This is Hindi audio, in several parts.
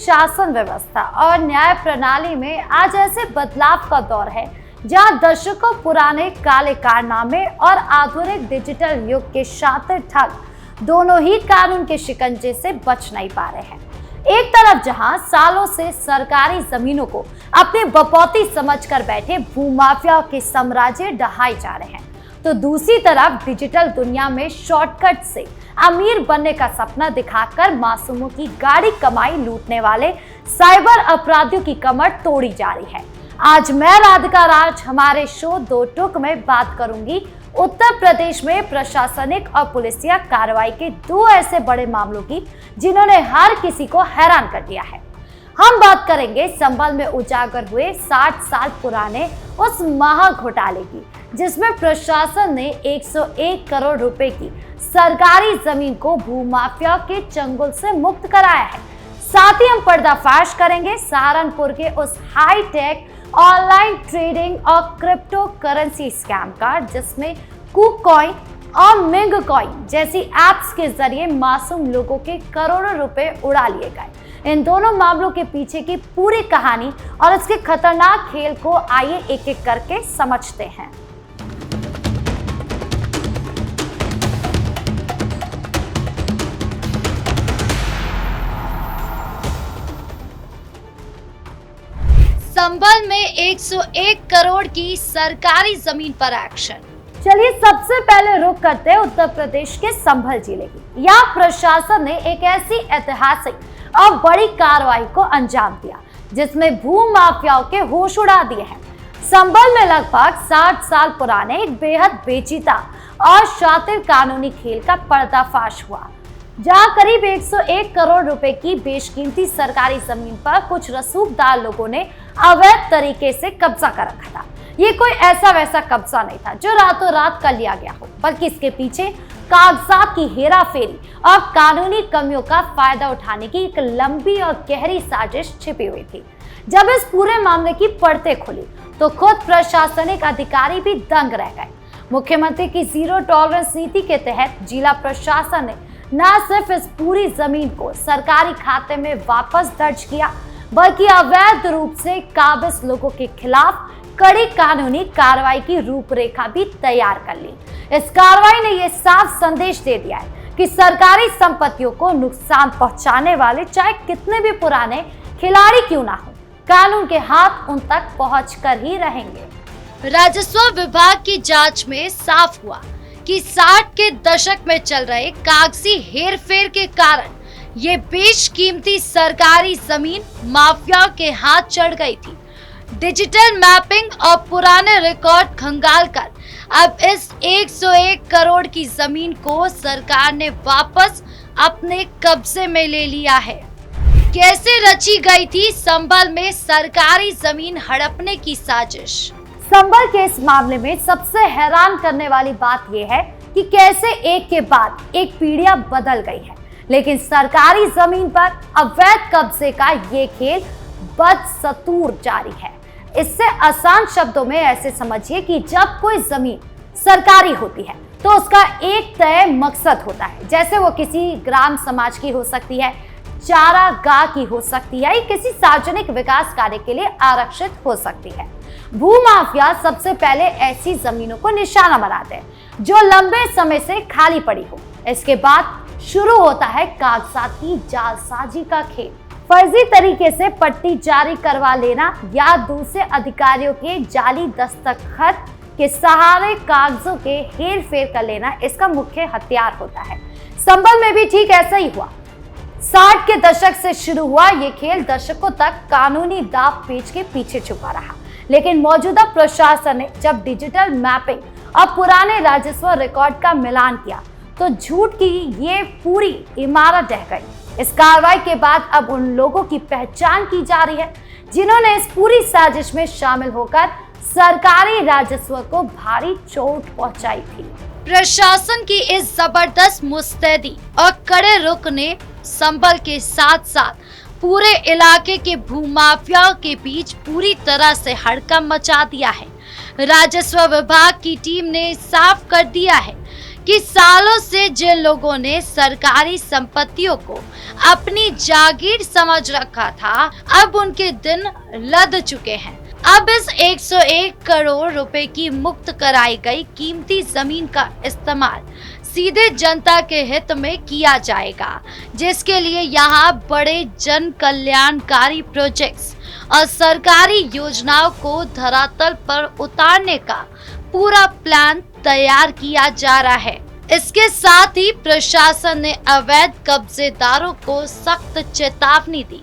शासन व्यवस्था और न्याय प्रणाली में आज ऐसे बदलाव का दौर है जहां दशकों पुराने काले कारनामे और आधुनिक डिजिटल युग के शातिर ठग दोनों ही कानून के शिकंजे से बच नहीं पा रहे हैं। एक तरफ जहां सालों से सरकारी जमीनों को अपनी बपौती समझकर बैठे भूमाफियाओं के साम्राज्य ढहाए जा रहे हैं, तो दूसरी तरफ डिजिटल दुनिया में शॉर्टकट से अमीर बनने का सपना दिखाकर मासूमों की गाड़ी कमाई लूटने वाले साइबर अपराधियों की कमर तोड़ी जा रही है। आज मैं राधिका राज हमारे शो दो टुक में बात करूंगी उत्तर प्रदेश में प्रशासनिक और पुलिसिया कार्रवाई के दो ऐसे बड़े मामलों की जिन्होंने हर किसी को हैरान कर दिया है। हम बात करेंगे संभल में उजागर हुए 60 साल पुराने उस महा घोटाले की, जिसमें प्रशासन ने 101 करोड़ रुपए की सरकारी जमीन को भूमाफिया के चंगुल से मुक्त कराया है। साथ ही हम पर्दाफाश करेंगे सहारनपुर के उस हाईटेक ऑनलाइन ट्रेडिंग और क्रिप्टो करेंसी स्कैम का, जिसमें कुकॉइन और मिंग कॉइन जैसी एप्स के जरिए मासूम लोगों के करोड़ों रुपए उड़ा लिए गए। इन दोनों मामलों के पीछे की पूरी कहानी और इसके खतरनाक खेल को आइए एक एक करके समझते हैं। संभल में 101 करोड़ की सरकारी जमीन पर एक्शन। चलिए सबसे पहले रुक करते हैं उत्तर प्रदेश के संभल जिले की। यहाँ प्रशासन ने एक ऐसी ऐतिहासिक और बड़ी कार्रवाई को अंजाम दिया जिसमें भू माफियाओं के होश उड़ा दिए हैं। संभल में लगभग 60 साल पुराने एक बेहद पेचीदा और शातिर कानूनी खेल का पर्दाफाश हुआ, जहां करीब 101 करोड़ रुपए की बेशकीमती सरकारी जमीन पर कुछ रसूखदार लोगों ने अवैध तरीके से कब्जा कर रखा था। ये कोई ऐसा वैसा कब्जा नहीं था जो रातों रात कर लिया गया हो, बल्कि इसके पीछे कागजात की हेराफेरी और कानूनी कमियों का फायदा उठाने की एक लंबी और गहरी साजिश छिपी हुई थी। जब इस पूरे मामले की परतें खुली तो खुद प्रशासनिक अधिकारी भी दंग रह गए। मुख्यमंत्री की जीरो टॉलरेंस नीति के तहत जिला प्रशासन ने न सिर्फ इस पूरी जमीन को सरकारी खाते में वापस दर्ज किया, बल्कि अवैध रूप से काबिज लोगों के खिलाफ कड़ी कानूनी कार्रवाई की रूपरेखा भी तैयार कर ली। इस कार्रवाई ने यह साफ संदेश दे दिया है कि सरकारी संपत्तियों को नुकसान पहुंचाने वाले चाहे कितने भी पुराने खिलाड़ी क्यों ना हो, कानून के हाथ उन तक पहुंचकर ही रहेंगे। राजस्व विभाग की जांच में साफ हुआ कि 60 के दशक में चल रहे कागजी हेरफेर के कारण ये बेशकीमती सरकारी जमीन माफिया के हाथ चढ़ गई थी। डिजिटल मैपिंग और पुराने रिकॉर्ड खंगालकर अब इस 101 करोड़ की जमीन को सरकार ने वापस अपने कब्जे में ले लिया है। कैसे रची गई थी संभल में सरकारी जमीन हड़पने की साजिश? संभल के इस मामले में सबसे हैरान करने वाली बात यह है कि कैसे एक के बाद एक पीढ़ियां बदल गई है, लेकिन सरकारी जमीन पर अवैध कब्जे का ये खेल बदस्तूर जारी है। इससे आसान शब्दों में ऐसे समझिए कि जब कोई जमीन सरकारी होती है तो उसका एक तय मकसद होता है, जैसे वो किसी ग्राम समाज की हो सकती है, चारागाह की हो सकती है, किसी सार्वजनिक विकास कार्य के लिए आरक्षित हो सकती है। भूमाफिया सबसे पहले ऐसी जमीनों को निशाना बनाते हैं जो लंबे समय से खाली पड़ी हो। इसके बाद शुरू होता है कागजात की जालसाजी का खेल। फर्जी तरीके से पट्टी जारी करवा लेना या दूसरे अधिकारियों के जाली दस्तखत के सहारे कागजों के हेर फेर कर लेना इसका मुख्य हथियार होता है। संभल में भी ठीक ऐसा ही हुआ। 60 के दशक से शुरू हुआ ये खेल दशकों तक कानूनी दाव पेच के पीछे छुपा रहा, लेकिन मौजूदा प्रशासन ने जब डिजिटल मैपिंग और पुराने राजस्व रिकॉर्ड का मिलान किया तो झूठ की ये पूरी इमारत ढह गई। इस कार्रवाई के बाद अब उन लोगों की पहचान की जा रही है जिन्होंने इस पूरी साजिश में शामिल होकर सरकारी राजस्व को भारी चोट पहुंचाई थी। प्रशासन की इस जबरदस्त मुस्तैदी और कड़े रुख ने संभल के साथ साथ पूरे इलाके के भूमाफिया के बीच पूरी तरह से हड़कंप मचा दिया है। राजस्व विभाग की टीम ने साफ कर दिया है कि सालों से जिन लोगों ने सरकारी संपत्तियों को अपनी जागीर समझ रखा था, अब उनके दिन लद चुके हैं। अब इस 101 करोड़ रुपए की मुक्त कराई गई कीमती जमीन का इस्तेमाल सीधे जनता के हित में किया जाएगा, जिसके लिए यहाँ बड़े जन कल्याणकारी प्रोजेक्ट्स और सरकारी योजनाओं को धरातल पर उतारने का पूरा प्लान तैयार किया जा रहा है। इसके साथ ही प्रशासन ने अवैध कब्जेदारों को सख्त चेतावनी दी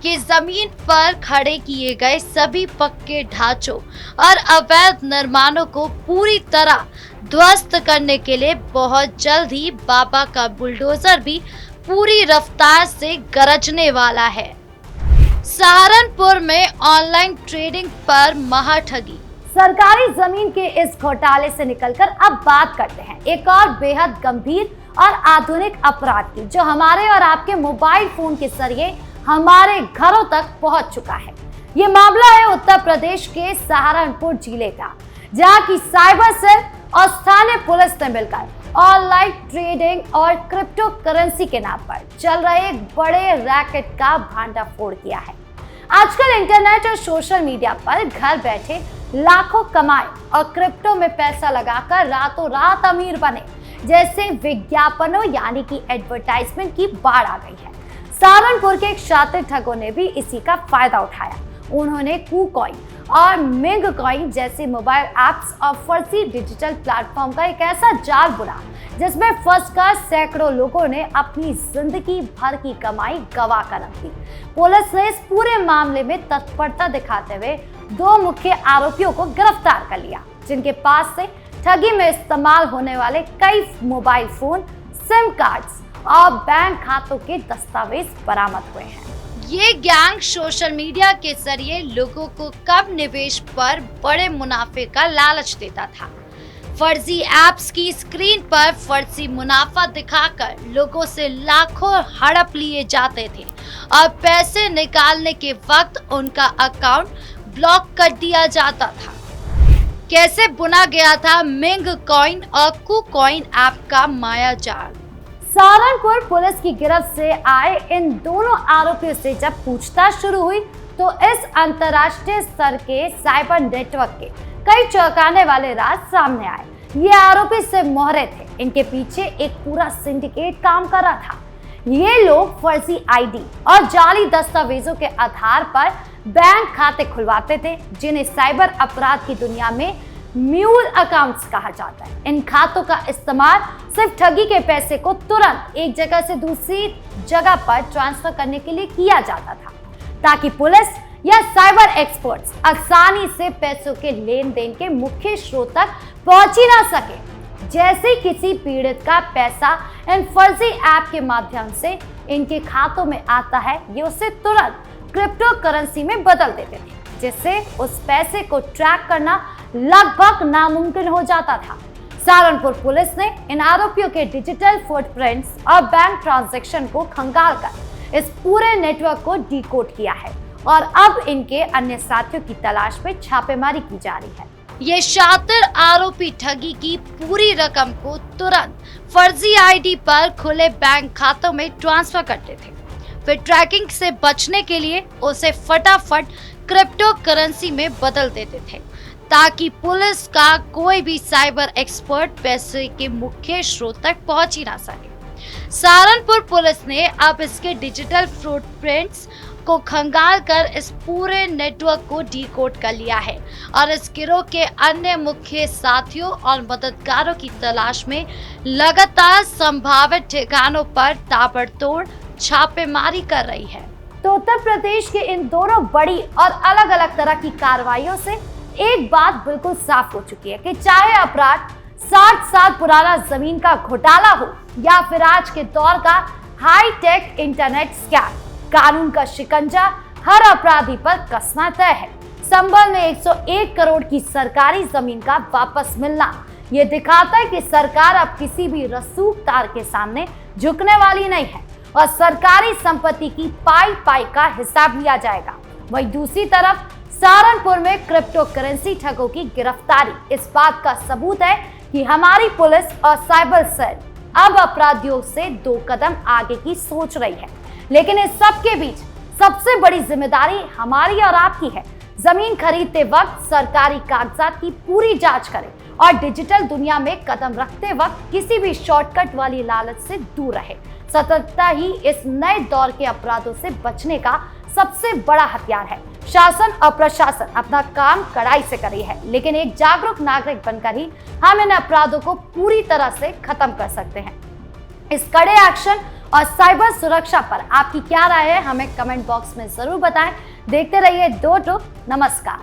कि जमीन पर खड़े किए गए सभी पक्के ढांचों और अवैध निर्माणों को पूरी तरह ध्वस्त करने के लिए बहुत जल्द ही बाबा का बुलडोजर भी पूरी रफ्तार से गरजने वाला है। सहारनपुर में ऑनलाइन ट्रेडिंग पर महाठगी। सरकारी जमीन के इस घोटाले से निकलकर अब बात करते हैं एक और बेहद गंभीर और आधुनिक अपराध की, जो हमारे और आपके मोबाइल फोन के जरिए हमारे घरों तक पहुंच चुका है। ये मामला है उत्तर प्रदेश के सहारनपुर जिले का, जहां की साइबर सेल और स्थानीय पुलिस ने मिलकर ऑनलाइन ट्रेडिंग और क्रिप्टो करेंसी के नाम पर चल रहे एक बड़े रैकेट का भांडाफोड़ किया है। आजकल इंटरनेट और सोशल मीडिया पर घर बैठे लाखों कमाए और क्रिप्टो में पैसा लगाकर रातों रात अमीर बने जैसे विज्ञापनों यानी कि एडवर्टाइजमेंट की बाढ़ आ गई है। सहारनपुर के एक शातिर ठगों ने भी इसी का फायदा उठाया। उन्होंने कूकॉइन और मिंग कॉइन जैसे मोबाइल एप्स और फर्जी डिजिटल प्लेटफॉर्म का एक ऐसा जाल बुना जिसमें फंसकर सैकड़ों लोगों ने अपनी जिंदगी भर की कमाई गवा कर रख दी। पुलिस ने इस पूरे मामले में तत्परता दिखाते हुए 2 मुख्य आरोपियों को गिरफ्तार कर लिया, जिनके पास से ठगी में इस्तेमाल होने वाले कई मोबाइल फोन, सिम कार्ड्स और बैंक खातों के दस्तावेज बरामद हुए हैं। ये गैंग सोशल मीडिया के जरिए लोगों को कम निवेश पर बड़े मुनाफे का लालच देता था। फर्जी ऐप्स की स्क्रीन पर फर्जी मुनाफा दिखाकर लोगों से लाखों हड़प लिए जाते थे और पैसे निकालने के वक्त उनका अकाउंट ब्लॉक कर दिया जाता था। कैसे बुना गया था मिंग कॉइन और कूकॉइन ऐप का माया जाल। सहारनपुर पुलिस की गिरफ्त से आए इन दोनों आरोपियों से जब पूछताछ शुरू हुई तो इस अंतर्राष्ट्रीय स्तर के साइबर नेटवर्क के कई चौंकाने वाले राज सामने आए। ये आरोपी सिर्फ मोहरे थे, इनके पीछे एक पूरा सिंडिकेट काम कर रहा था। ये लोग फर्जी आईडी और जाली दस्तावेजों के आधार पर बैंक खाते खुलवाते थे, जिन्हें साइबर अपराध की दुनिया में म्यूल अकाउंट्स कहा जाता है। इन खातों का इस्तेमाल सिर्फ ठगी के पैसे को तुरंत एक जगह से दूसरी जगह पर ट्रांसफर करने के लिए किया जाता था, ताकि पुलिस या साइबर एक्सपर्ट्स आसानी से पैसों के लेन देन के मुख्य स्रोत तक पहुंच ही ना सके। जैसे किसी पीड़ित का पैसा इन फर्जी ऐप के माध्यम से इनके खातों में आता है, ये उसे तुरंत क्रिप्टो करेंसी में बदल देते थे, जिससे उस पैसे को ट्रैक करना लगभग नामुमकिन हो जाता था। सहारनपुर पुलिस ने इन आरोपियों के डिजिटल फुटप्रिंट्स और बैंक ट्रांजैक्शन को खंगालकर इस पूरे नेटवर्क को डिकोड किया है और अब इनके अन्य साथियों की तलाश में छापेमारी की जा रही है। ये शातिर आरोपी ठगी की पूरी रकम को तुरंत फर्जी आईडी पर खुले बैंक खातों में ट्रांसफर करते थे, फिर ट्रैकिंग से बचने के लिए उसे फटाफट क्रिप्टो करेंसी में बदल देते थे, ताकि पुलिस का कोई भी साइबर एक्सपर्ट पैसे के मुख्य स्रोत तक पहुंच ही ना सके। सहारनपुर पुलिस ने अब इसके डिजिटल फुटप्रिंट्स को खंगाल कर इस पूरे नेटवर्क को डिकोड कर लिया है और इस गिरोह के अन्य मुख्य साथियों और मददगारों की तलाश में लगातार संभावित ठिकानों पर ताबड़तोड़ छापेमारी कर रही है। तो उत्तर प्रदेश के इन दोनों बड़ी और अलग अलग तरह की कार्रवाइयों से एक बात बिल्कुल साफ हो चुकी है कि चाहे अपराध 60 साल पुराना जमीन का घोटाला हो या फिर आज के दौर का हाई टेक इंटरनेट स्कैम, कानून का शिकंजा हर अपराधी पर कसना तय है। संभल में 101 करोड़ की सरकारी जमीन का वापस मिलना ये दिखाता है कि सरकार अब किसी भी रसूखदार के सामने झुकने वाली नहीं है और सरकारी संपत्ति की पाई पाई का हिसाब लिया जाएगा। वहीं दूसरी तरफ सहारनपुर में क्रिप्टो करेंसी ठगों की गिरफ्तारी इस बात का सबूत है कि हमारी पुलिस और साइबर सेल अब अपराधियों से 2 कदम आगे की सोच रही है। लेकिन इस सब के बीच सबसे बड़ी जिम्मेदारी हमारी और आपकी है। जमीन खरीदते वक्त सरकारी कागजात की पूरी जांच करें और डिजिटल दुनिया में कदम रखते वक्त किसी भी शॉर्टकट वाली लालच से दूर रहे। सतर्कता ही इस नए दौर के अपराधों से बचने का सबसे बड़ा हथियार है। शासन और प्रशासन अपना काम कड़ाई से कर रही है, लेकिन एक जागरूक नागरिक बनकर ही हम इन अपराधों को पूरी तरह से खत्म कर सकते हैं। इस कड़े एक्शन और साइबर सुरक्षा पर आपकी क्या राय है, हमें कमेंट बॉक्स में जरूर बताएं। देखते रहिए 2 टूक। नमस्कार।